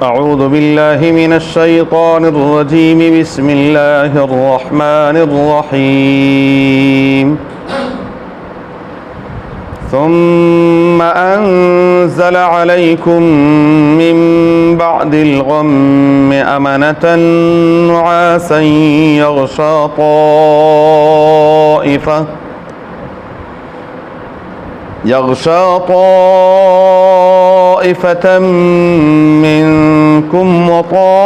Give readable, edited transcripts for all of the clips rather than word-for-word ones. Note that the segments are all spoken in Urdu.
أعوذ بالله من الشيطان الرجيم بسم الله الرحمن الرحيم ثم أنزل عليكم من بعد الغم أمنة نعاسا يغشى طائفة منكم وطائفة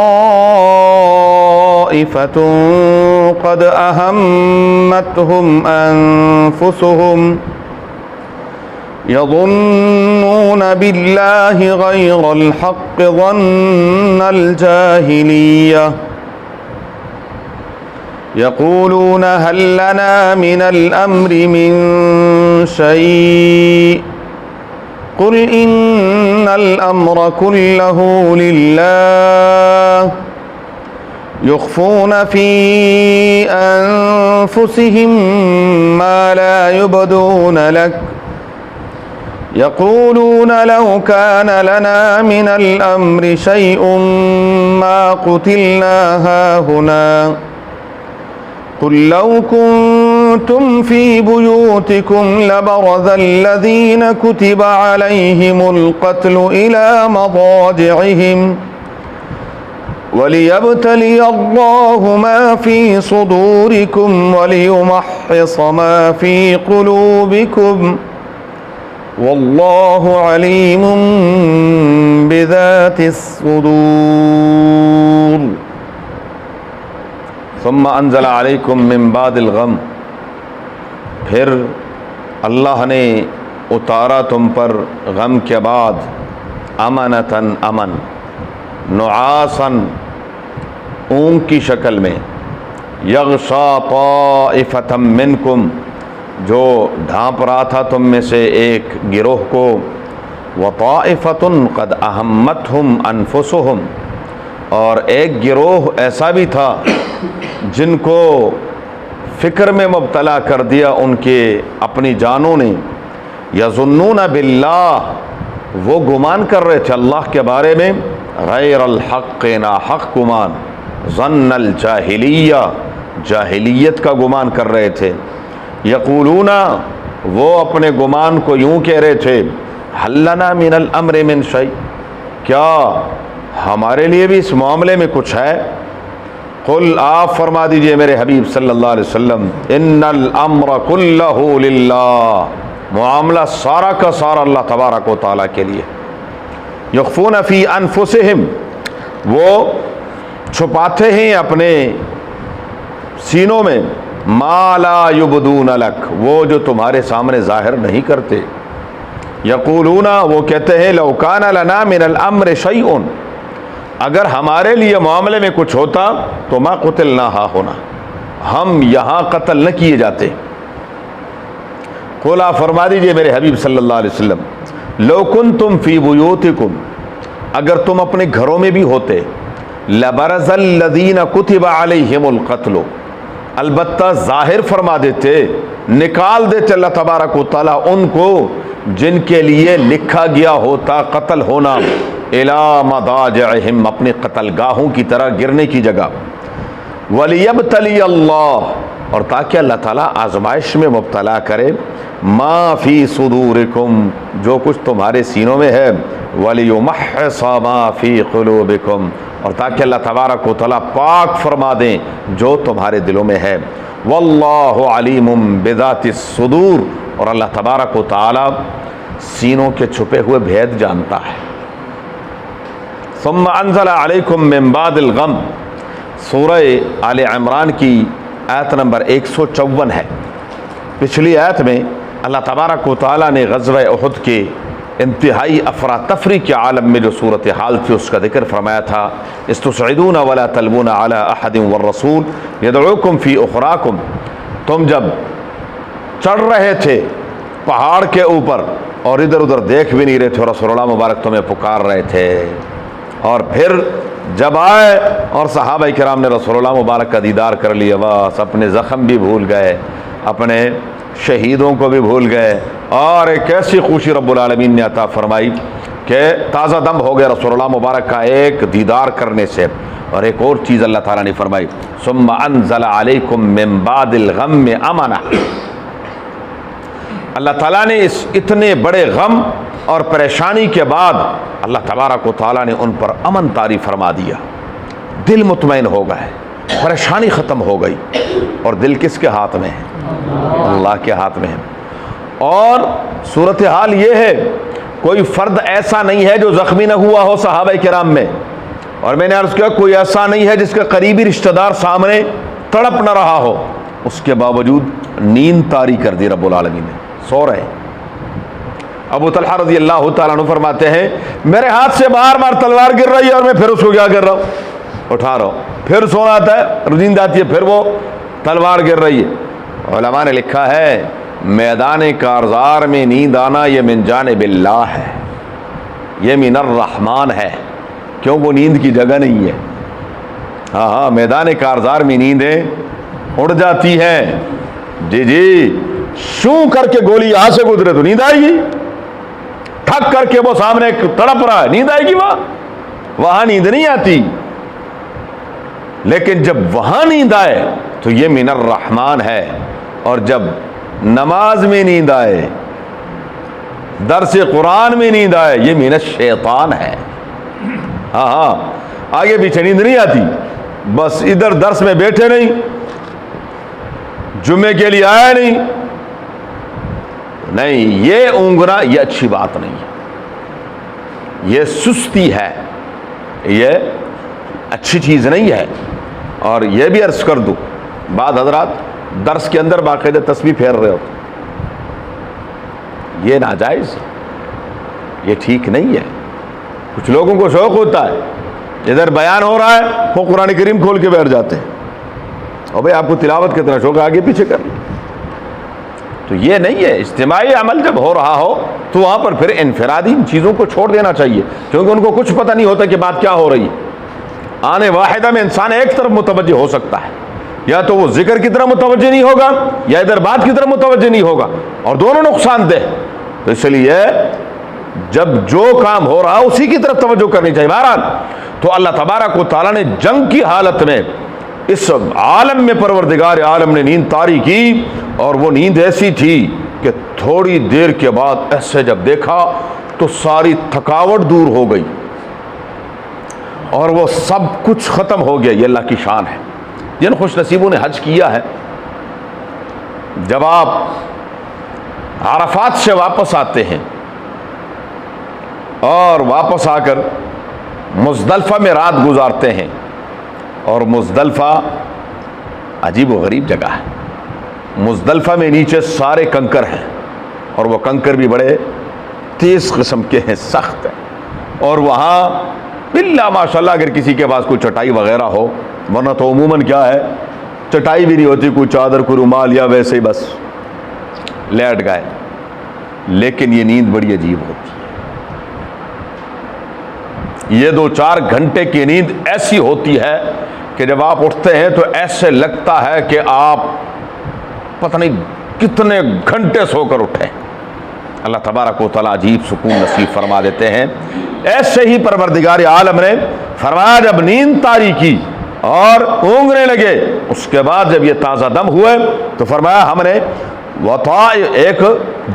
قد أهمتهم أنفسهم يظنون بالله غير الحق ظن الجاهلية يقولون هل لنا من الأمر من شيء قل إن الأمر كله لله يخفون في أنفسهم ما لا يبدون لك يقولون لو كان لنا من الأمر شيء ما قتلنا هاهنا قل لو كنتم في بيوتكم لبرز الذين كتب عليهم القتل إلى مضاجعهم وليبتلي الله ما في صدوركم وليمحص ما في قلوبكم والله عليم بذات الصدور ثم انزل علیکم من بعد الغم، پھر اللہ نے اتارا تم پر غم کے بعد امنتاً امن، نعاساً اونگ کی شکل میں، یغشا طائفة منکم جو ڈھانپ رہا تھا تم میں سے ایک گروہ کو، وطائفة قد اہمتہم انفسہم اور ایک گروہ ایسا بھی تھا جن کو فکر میں مبتلا کر دیا ان کے اپنی جانوں نے، یظنون باللہ وہ گمان کر رہے تھے اللہ کے بارے میں، غیر الحق نا حق گمان، ظن الجاہلیہ جاہلیت کا گمان کر رہے تھے، یقولون وہ اپنے گمان کو یوں کہہ رہے تھے، حل لنا من الامر من شیء کیا ہمارے لیے بھی اس معاملے میں کچھ ہے؟ قل آپ فرما دیجئے میرے حبیب صلی اللہ علیہ وسلم، ان الامر کلہ للہ معاملہ سارا کا سارا اللہ تبارک و تعالیٰ کے لیے، یخفون فی انفسہم وہ چھپاتے ہیں اپنے سینوں میں، ما لا یبدون لک وہ جو تمہارے سامنے ظاہر نہیں کرتے، یقولون وہ کہتے ہیں لو کان لنا من الامر شیء اگر ہمارے لیے معاملے میں کچھ ہوتا تو ما قتلنا ہاہنا ہم یہاں قتل نہ کیے جاتے۔ قل آپ فرما دیجئے میرے حبیب صلی اللہ علیہ وسلم، لو کنتم فی بیوتکم اگر تم اپنے گھروں میں بھی ہوتے، لبرز الذین کتب علیہم القتل البتہ ظاہر فرما دیتے، نکال دیتے اللہ تبارک و تعالیٰ ان کو جن کے لیے لکھا گیا ہوتا قتل ہونا، الی مضاجعہم اپنے قتل گاہوں کی طرح گرنے کی جگہ، ولیبتلی اللہ اور تاکہ اللہ تعالیٰ آزمائش میں مبتلا کرے، ما فی صدورکم جو کچھ تمہارے سینوں میں ہے، ولیمحص ما فی قلوبکم اور تاکہ اللہ تبارک و تعالیٰ پاک فرما دیں جو تمہارے دلوں میں ہے، واللہ علیم بذات الصدور اور اللہ تبارک و تعالیٰ سینوں کے چھپے ہوئے بھید جانتا ہے۔ ثم انزل علیکم من بعد الغم سورہ آل عمران کی آیت نمبر 154 ہے۔ پچھلی آیت میں اللہ تبارک و تعالیٰ نے غزوہ احد کے انتہائی افراتفری کے عالم میں جو صورتحال تھی اس کا ذکر فرمایا تھا، استصعدون ولا تلوون علی احد والرسول یدعوکم فی اخراکم تم جب چڑھ رہے تھے پہاڑ کے اوپر اور ادھر ادھر دیکھ بھی نہیں رہے تھے اور رسول اللہ مبارک تمہیں پکار رہے تھے، اور پھر جب آئے اور صحابہ کرام نے رسول اللہ مبارک کا دیدار کر لیا، بس اپنے زخم بھی بھول گئے، اپنے شہیدوں کو بھی بھول گئے، اور ایک ایسی خوشی رب العالمین نے عطا فرمائی کہ تازہ دم ہو گیا رسول اللہ مبارک کا ایک دیدار کرنے سے. اور ایک اور چیز اللہ تعالیٰ نے فرمائی ثم انزل علیکم من بعد الغم امنا. اللہ تعالیٰ نے اس اتنے بڑے غم اور پریشانی کے بعد اللہ تبارک و تعالیٰ نے ان پر امن طاری فرما دیا. دل مطمئن ہو گئے, پریشانی ختم ہو گئی. اور دل کس کے ہاتھ میں ہے؟ اللہ کے ہاتھ میں ہے. اور صورتحال یہ ہے کوئی فرد ایسا نہیں ہے جو زخمی نہ ہوا ہو صحابہ کرام میں. اور میں نے عرض کیا کوئی ایسا نہیں ہے جس کا قریبی رشتہ دار سامنے تڑپ نہ رہا ہو, اس کے باوجود نیند طاری کر دی رب العالمین نے, سو رہے. ابو طلحہ رضی اللہ تعالیٰ عنہ فرماتے ہیں میرے ہاتھ سے بار بار تلوار گر رہی ہے اور میں پھر اس کو کیا کر رہا ہوں, اٹھا رہا ہوں. پھر سونا آتا ہے, نیند آتی ہے, پھر وہ تلوار گر رہی ہے. علماء نے لکھا ہے میدان کارزار میں نیند آنا یہ من جانب اللہ ہے, یہ من الرحمن ہے, کیوں وہ نیند کی جگہ نہیں ہے. ہاں میدان کارزار میں نیندیں اڑ جاتی ہیں. جی شوں کر کے گولی یہاں سے گزرے تو نیند آئے گی, ٹھک کر کے وہ سامنے تڑپ رہا ہے نیند آئے گی, وہاں نیند نہیں آتی. لیکن جب وہاں نیند آئے تو یہ من الرحمن ہے. اور جب نماز میں نیند آئے, درس قرآن میں نیند آئے, یہ من الشیطان ہے. ہاں آگے پیچھے نیند نہیں آتی, بس ادھر درس میں بیٹھے نہیں, جمعے کے لیے آیا نہیں, یہ اونگنا یہ اچھی بات نہیں ہے, یہ سستی ہے, یہ اچھی چیز نہیں ہے. اور یہ بھی عرض کر دوں بعض حضرات درس کے اندر باقاعدہ تسبیح پھیر رہے ہو, یہ ناجائز, یہ ٹھیک نہیں ہے. کچھ لوگوں کو شوق ہوتا ہے ادھر بیان ہو رہا ہے وہ قرآن کریم کھول کے بیٹھ جاتے ہیں, اور بھائی آپ کو تلاوت کتنا شوق ہے آگے پیچھے کر لیں. تو یہ نہیں ہے. اجتماعی عمل جب ہو رہا ہو تو وہاں پر پھر انفرادی ان چیزوں کو چھوڑ دینا چاہیے, کیونکہ ان کو کچھ پتہ نہیں ہوتا کہ بات کیا ہو رہی ہے. آنے واحدہ میں انسان ایک طرف متوجہ ہو سکتا ہے, یا تو وہ ذکر کی طرف متوجہ نہیں ہوگا یا ادھر بات کی طرف متوجہ نہیں ہوگا, اور دونوں نقصان دہ. تو اس لیے جب جو کام ہو رہا اسی کی طرف توجہ کرنی چاہیے. بہرحال تو اللہ تبارک و تعالیٰ نے جنگ کی حالت میں اس عالم میں پروردگار عالم نے نیند طاری کی, اور وہ نیند ایسی تھی کہ تھوڑی دیر کے بعد ایسے جب دیکھا تو ساری تھکاوٹ دور ہو گئی اور وہ سب کچھ ختم ہو گیا. یہ اللہ کی شان ہے. جن خوش نصیبوں نے حج کیا ہے, جب آپ عرفات سے واپس آتے ہیں اور واپس آ کر مزدلفہ میں رات گزارتے ہیں, اور مزدلفہ عجیب و غریب جگہ ہے. مزدلفہ میں نیچے سارے کنکر ہیں, اور وہ کنکر بھی بڑے تیز قسم کے ہیں, سخت ہیں. اور وہاں باللہ ماشاءاللہ اگر کسی کے پاس کوئی چٹائی وغیرہ ہو, ورنہ تو عموماً کیا ہے چٹائی بھی نہیں ہوتی, کوئی چادر کوئی رومال یا ویسے ہی بس لیٹ گئے. لیکن یہ نیند بڑی عجیب ہوتی ہے. یہ 2-4 گھنٹے کی نیند ایسی ہوتی ہے کہ جب آپ اٹھتے ہیں تو ایسے لگتا ہے کہ آپ پتہ نہیں کتنے گھنٹے سو کر اٹھے. اللہ تبارک و تعالیٰ عجیب سکون نصیب فرما دیتے ہیں. ایسے ہی پروردگار عالم نے فرمایا جب نیند طاری کی اور اونگنے لگے, اس کے بعد جب یہ تازہ دم ہوئے تو فرمایا ہم نے ایک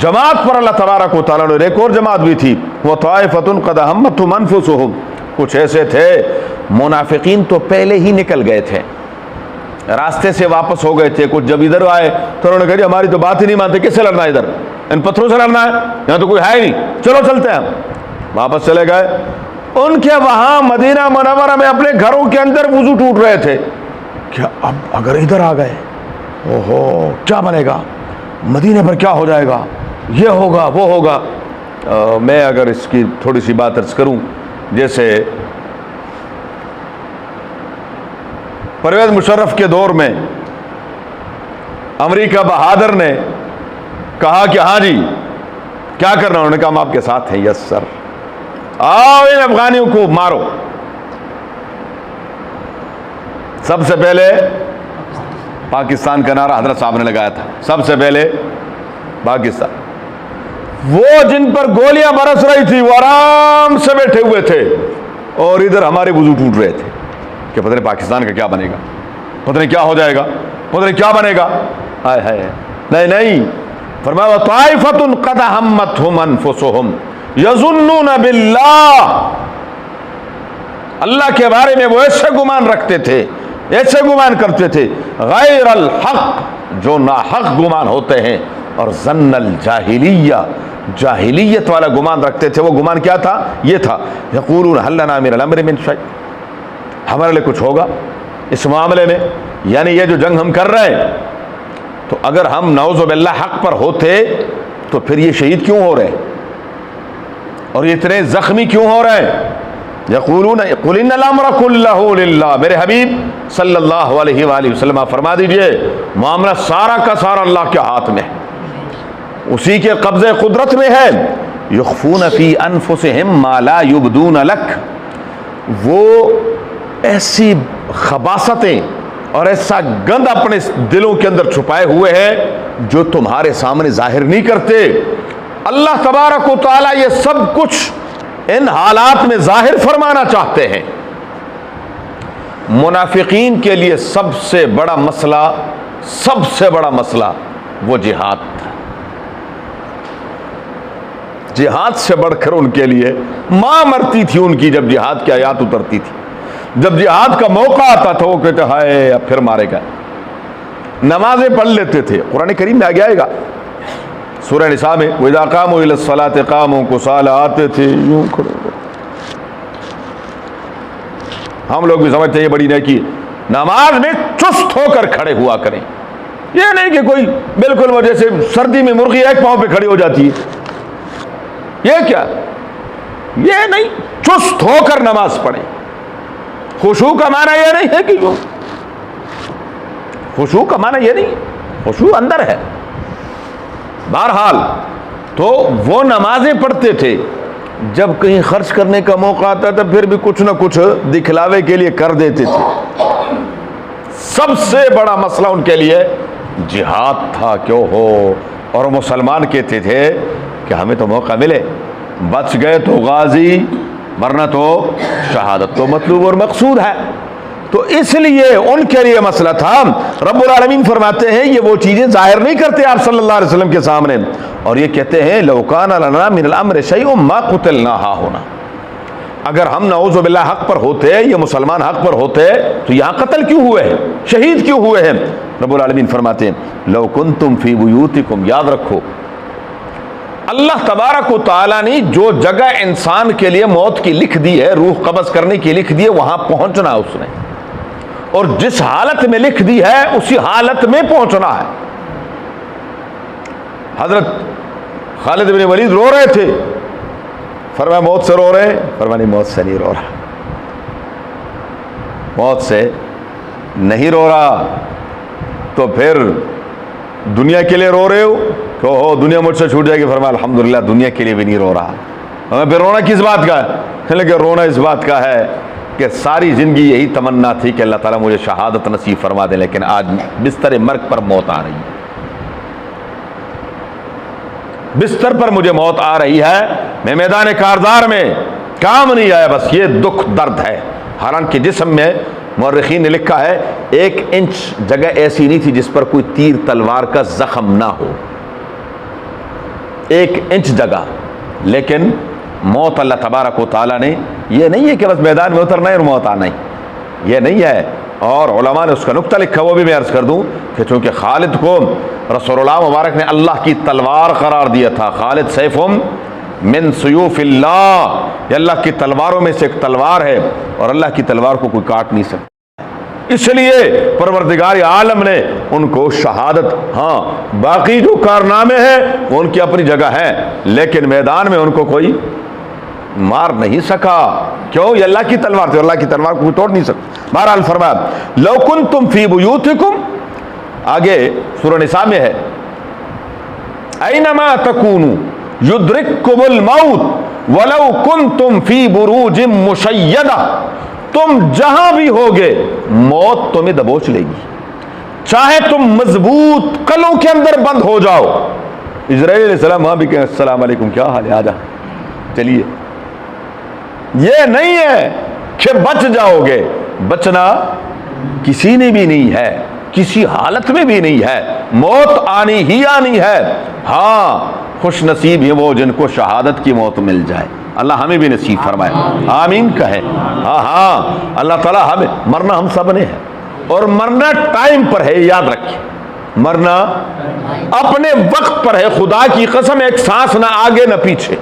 جماعت پر اللہ تبارک و تعالیٰ نے, ایک اور جماعت بھی تھی, وطائفتٌ قد اہمتہم انفسہم, کچھ ایسے تھے منافقین تو پہلے ہی نکل گئے تھے, راستے سے واپس ہو گئے تھے. کچھ جب ادھر آئے تو انہوں نے کہا جی ہماری تو بات ہی نہیں مانتے, کس سے لڑنا ہے, ادھر ان پتھروں سے لڑنا ہے, یہاں تو کوئی ہے ہی نہیں, چلو چلتے ہیں. واپس چلے گئے. ان کے وہاں مدینہ منورہ میں اپنے گھروں کے اندر وضو ٹوٹ رہے تھے. کیا اب اگر ادھر آ گئے اوہو کیا بنے گا, مدینے پر کیا ہو جائے گا, یہ ہوگا وہ ہوگا. میں اگر اس کی تھوڑی سی بات عرض کروں, جیسے پرویز مشرف کے دور میں امریکہ بہادر نے کہا کہ ہاں جی کیا کرنا, انہوں نے کہا ہم آپ کے ساتھ ہیں. یس سر, آؤ ان افغانیوں کو مارو. سب سے پہلے پاکستان کا نعرہ حضرت صاحب نے لگایا تھا, سب سے پہلے پاکستان. وہ جن پر گولیاں برس رہی تھی وہ آرام سے بیٹھے ہوئے تھے اور ادھر ہمارے وضو ٹوٹ رہے تھے کہ پتہ نہیں پاکستان کا کیا بنے گا، پتہ نہیں کیا ہو جائے گا، پتہ نہیں کیا بنے گا. ہائے ہائے، نہیں، فرمایا طائفۃ قد ہمتھم انفسہم یظنون باللہ، اللہ کے بارے میں وہ ایسے گمان رکھتے تھے، ایسے گمان کرتے تھے، غیر الحق، جو ناحق گمان ہوتے ہیں، اور ظن الجاہلیہ، جاہلیت والا گمان رکھتے تھے. وہ گمان کیا تھا؟ یہ تھا یقولون هل لنا من الامر من شیء، ہمارے لیے کچھ ہوگا اس معاملے میں. یعنی یہ جو جنگ ہم کر رہے ہیں، تو اگر ہم نعوذ باللہ حق پر ہوتے تو پھر یہ شہید کیوں ہو رہے ہیں اور یہ اتنے زخمی کیوں ہو رہے ہیں؟ یقولون قل ان الامر کلہ للہ، میرے حبیب صلی اللہ علیہ وآلہ وسلم فرما دیجئے معاملہ سارا کا سارا اللہ کے ہاتھ میں ہے، اسی کے قبضے قدرت میں ہے. یخفون فی انفسہم ما لا یبدون لک، وہ ایسی خباثتیں اور ایسا گند اپنے دلوں کے اندر چھپائے ہوئے ہیں جو تمہارے سامنے ظاہر نہیں کرتے. اللہ تبارک و تعالی یہ سب کچھ ان حالات میں ظاہر فرمانا چاہتے ہیں. منافقین کے لیے سب سے بڑا مسئلہ وہ جہاد تھا. جہاد سے بڑھ کر ان کے لیے ماں مرتی تھی ان کی جب جہاد کی آیات اترتی تھی. جب جہاد کا موقع آتا تھا وہ کہتے ہائے اب پھر مارے گا. نمازیں پڑھ لیتے تھے، قرآن کریم میں آگے آئے گا سورہ نساء میں، وَإِذَا قَامُوا إِلَى الصَّلَاةِ قَامُوا كُسَالَىٰ، آتے تھے یوں کھڑے. ہم لوگ بھی سمجھتے ہیں یہ بڑی نیکی، نماز میں چست ہو کر کھڑے ہوا کریں. یہ نہیں کہ کوئی بالکل وہ جیسے سردی میں مرغی ایک پاؤں پہ کھڑی ہو جاتی ہے، یہ کیا، یہ نہیں، چست ہو کر نماز پڑھیں. خشوع کا معنی یہ نہیں ہے کہ خشوع کا معنی یہ نہیں ہے، خشوع اندر ہے. بہرحال تو وہ نمازیں پڑھتے تھے، جب کہیں خرچ کرنے کا موقع آتا تھا پھر بھی کچھ نہ کچھ دکھلاوے کے لیے کر دیتے تھے. سب سے بڑا مسئلہ ان کے لیے جہاد تھا کیوں ہو. اور مسلمان کہتے تھے کہ ہمیں تو موقع ملے، بچ گئے تو غازی ورنہ تو شہادت تو مطلوب اور مقصود ہے. تو اس لیے ان کے لیے مسئلہ تھا. رب العالمین فرماتے ہیں یہ وہ چیزیں ظاہر نہیں کرتے آپ صلی اللہ علیہ وسلم کے سامنے، اور یہ کہتے ہیں لو کان لنا من الامر شیء ما قتلنا ہاہنا، اگر ہم نعوذ باللہ حق پر ہوتے، یہ مسلمان حق پر ہوتے تو یہاں قتل کیوں ہوئے ہیں، شہید کیوں ہوئے ہیں. رب العالمین فرماتے ہیں لو کنتم فی بیوتکم، یاد رکھو اللہ تبارک و تعالیٰ نے جو جگہ انسان کے لیے موت کی لکھ دی ہے، روح قبض کرنے کی لکھ دی ہے، وہاں پہنچنا اس نے، اور جس حالت میں لکھ دی ہے اسی حالت میں پہنچنا ہے. حضرت خالد بن ولید رو رہے تھے، فرمایا موت سے رو رہے ہیں؟ فرمایا نہیں، موت سے نہیں رو رہا، موت سے نہیں رو رہا. تو پھر دنیا کے لیے رو رہے ہو کہ ہو دنیا مجھ سے چھوٹ جائے گی؟ فرمایا الحمدللہ دنیا کے لیے بھی نہیں رو رہا. پھر رونا کس بات کا ہے؟ لیکن رونا اس بات کا ہے کہ ساری زندگی یہی تمنا تھی کہ اللہ تعالیٰ مجھے شہادت نصیب فرما دے، لیکن آج بستر مرگ پر موت آ رہی ہے، بستر پر مجھے موت آ رہی ہے، میں میدان کارزار میں کام نہیں آیا، بس یہ دکھ درد ہے. حالانکہ جسم میں مورخین نے لکھا ہے 1 انچ جگہ ایسی نہیں تھی جس پر کوئی تیر تلوار کا زخم نہ ہو، 1 انچ جگہ. لیکن موت اللہ تبارک و تعالیٰ نے، یہ نہیں ہے کہ بس میدان میں اترنا ہے اور موت آنا ہی، یہ نہیں ہے. اور علماء نے اس کا نقطہ لکھا، وہ بھی میں عرض کر دوں کہ چونکہ خالد کو رسول اللہ مبارک نے اللہ کی تلوار قرار دیا تھا، خالد سیف من سیوف اللہ، یہ اللہ کی تلواروں میں سے ایک تلوار ہے، اور اللہ کی تلوار کو کوئی کاٹ نہیں سکتا. اس لیے پروردگار عالم نے ان کو شہادت، ہاں باقی جو کارنامے ہیں وہ ان کی اپنی جگہ ہیں، لیکن میدان میں ان کو کوئی مار نہیں سکا. کیوں؟ یہ اللہ کی تلوار تھی، اللہ کی تلوار کو کوئی توڑ نہیں سکتا. بہرحال فرمایا لو کنتم فی بیوتکم، آگے سورہ نساء میں ہے اینما تکونوا یدرککم الموت ولو کنتم فی بروج مشیدہ، تم جہاں بھی ہوگے موت تمہیں دبوچ لے گی، چاہے تم مضبوط قلعوں کے اندر بند ہو جاؤ، اسرائیل علیہ السلام وہاں بھی کہیں السلام علیکم کیا حال ہے، آجا چلیے. یہ نہیں ہے کہ بچ جاؤ گے، بچنا کسی نے بھی نہیں ہے، کسی حالت میں بھی نہیں ہے، موت آنی ہی آنی ہے. ہاں خوش نصیب ہیں وہ جن کو شہادت کی موت مل جائے. اللہ ہمیں بھی نصیب فرمائے، آمین کہے. ہاں اللہ تعالیٰ ہمیں، مرنا ہم سب نے ہے اور مرنا ٹائم پر ہے، یاد رکھیں مرنا اپنے وقت پر ہے. خدا کی قسم ایک سانس نہ آگے نہ پیچھے،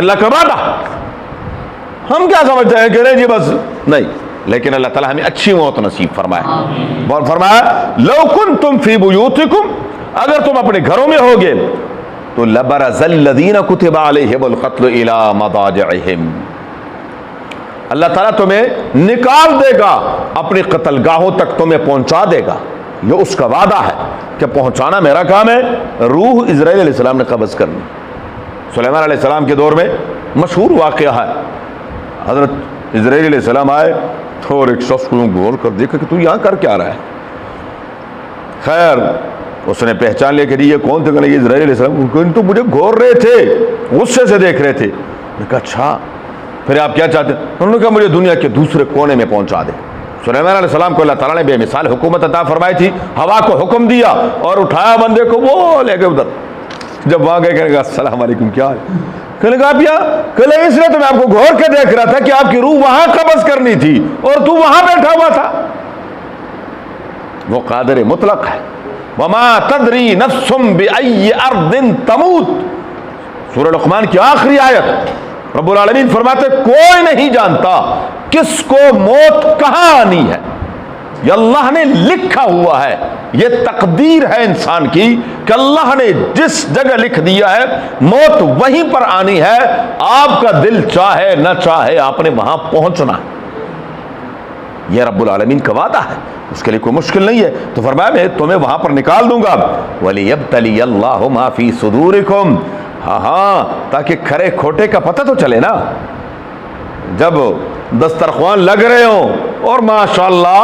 اللہ کا وعدہ. ہم کیا سمجھتے ہیں کہ نہیں جی بس نہیں، لیکن اللہ تعالیٰ ہمیں اچھی موت نصیب فرمائے. اور فرمایا لو کنتم فی بیوتکم، اگر تم اپنے گھروں میں ہوگے تو لبرز الذین کتب علیہم القتل الی مضاجعہم، اللہ تعالیٰ تمہیں نکال دے گا اپنی قتل گاہوں تک، تمہیں پہنچا دے گا. یہ اس کا وعدہ ہے کہ پہنچانا میرا کام ہے. روح اسرائیل علیہ السلام نے قبض کرنی. سلیمان علیہ السلام کے دور میں مشہور واقعہ ہے، حضرت اسرائیل علیہ السلام آئے تو اور ایک شخص کو گھور کر دیکھا کہ تو یہاں کر کیا رہا ہے. خیر اس نے پہچان لیا کہ یہ کون تھے، کہ یہ اسرائیل علیہ السلام، تو مجھے گھور رہے تھے، غصے سے دیکھ رہے تھے. میں کہا اچھا پھر آپ کیا چاہتے ہیں؟ انہوں نے کہا مجھے دنیا کے دوسرے کونے میں پہنچا دے. سلیمان علیہ السلام کو اللہ تعالیٰ نے بے مثال حکومت عطا فرمائی تھی. ہوا کو حکم دیا اور اٹھایا بندے کو، وہ لے کے ادھر. جب وہاں گئے کہنے کہا السلام علیکم کیا ہے؟ کہنے کہا آپ یہاں؟ کہنے اس لیے تو میں آپ کو گھور کے دیکھ رہا تھا کہ آپ کی روح وہاں قبض کرنی تھی اور تو وہاں بیٹھا ہوا تھا. وہ قادر مطلق ہے. وما تدری نفس بأی ارض تموت، سورہ لقمان کی آخری آیت. رب العالمین فرماتے کوئی نہیں جانتا کس کو موت کہاں آنی ہے، یہ اللہ نے لکھا ہوا ہے. یہ تقدیر ہے انسان کی کہ اللہ نے جس جگہ لکھ دیا ہے موت وہیں پر آنی ہے. آپ کا دل چاہے نہ چاہے آپ نے وہاں پہنچنا. یہ رب العالمین کا وعدہ ہے، اس کے لیے کوئی مشکل نہیں ہے. تو فرمایا میں تمہیں وہاں پر نکال دوں گا. وَلِيَبْتَلِيَ اللَّهُ مَا فِي صُدُورِكُمْ، ہاں تاکہ کھرے کھوٹے کا پتہ تو چلے نا. جب دسترخوان لگ رہے ہوں اور ماشاءاللہ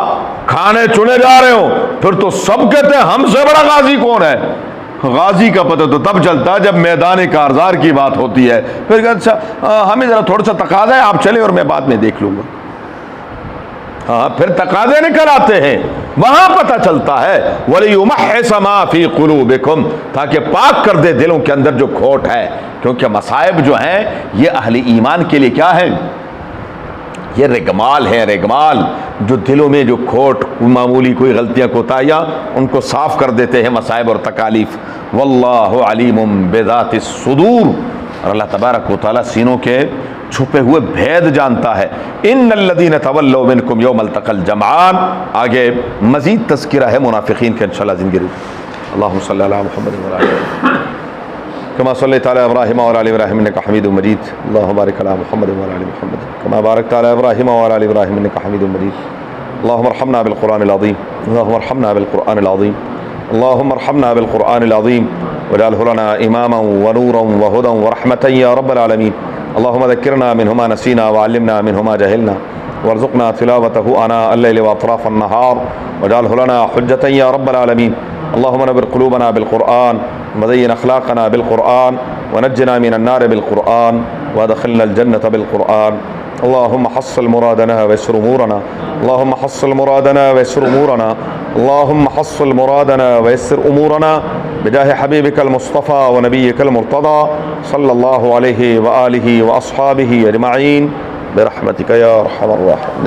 کھانے چنے جا رہے ہوں پھر تو سب کہتے ہیں ہم سے بڑا غازی کون ہے. غازی کا پتہ تو تب چلتا ہے جب میدان کارزار کی بات ہوتی ہے. پھر اچھا ہمیں ذرا تھوڑا سا تقاضا ہے، آپ چلیں اور میں بعد میں دیکھ لوں گا. ہاں پھر تقاضے نکل آتے ہیں، وہاں پتہ چلتا ہے. وَلِيُمَحِّصَ مَا فِي قُلُوبِكُمْ، تاکہ پاک کر دے دلوں کے اندر جو کھوٹ ہے. کیونکہ مصائب جو ہیں یہ اہل ایمان کے لیے کیا ہے؟ یہ رگمال ہے. رگمال جو دلوں میں جو کھوٹ، معمولی کوئی غلطیاں کوتاہیاں، ان کو صاف کر دیتے ہیں مصائب اور تکالیف. واللہ علیم بذات الصدور، اور اللہ تبارک و تعالیٰ سینوں کے چھپے ہوئے بھید جانتا ہے. ان الذین تولوا منکم یوم التقى الجمعان، آگے مزید تذکرہ ہے منافقین کا انشاءاللہ زندگی. اللہم صلی علی محمد و علی كما صليت على ابراهيم وعلى ال ابراهيم انك حميد مجيد. اللهم بارك على محمد وعلى ال محمد كما باركت على ابراهيم وعلى ال ابراهيم انك حميد مجيد. اللهم ارحمنا بالقرآن العظيم، اللهم ارحمنا بالقرآن العظيم، اللهم ارحمنا بالقرآن العظيم واجعله لنا اماما ونورا وهدى ورحمة يا رب العالمين. اللهم ذكرنا منه ما نسينا وعلمنا منه ما جهلنا وارزقنا تلاوته آناء الليل واطراف النهار واجعله لنا حجة يا رب العالمين. اللهم نبر قلوبنا بالقرآن وزين أخلاقنا بالقرآن ونجنا من النار بالقرآن وادخلنا الجنة بالقرآن. اللهم حصل مرادنا ويسر أمورنا، اللهم حصل مرادنا ويسر أمورنا، اللهم حصل مرادنا ويسر أمورنا بجاه حبيبك المصطفى ونبيك المرتضى صلى الله عليه وآله وأصحابه أجمعين برحمتك يا أرحم الراحمين.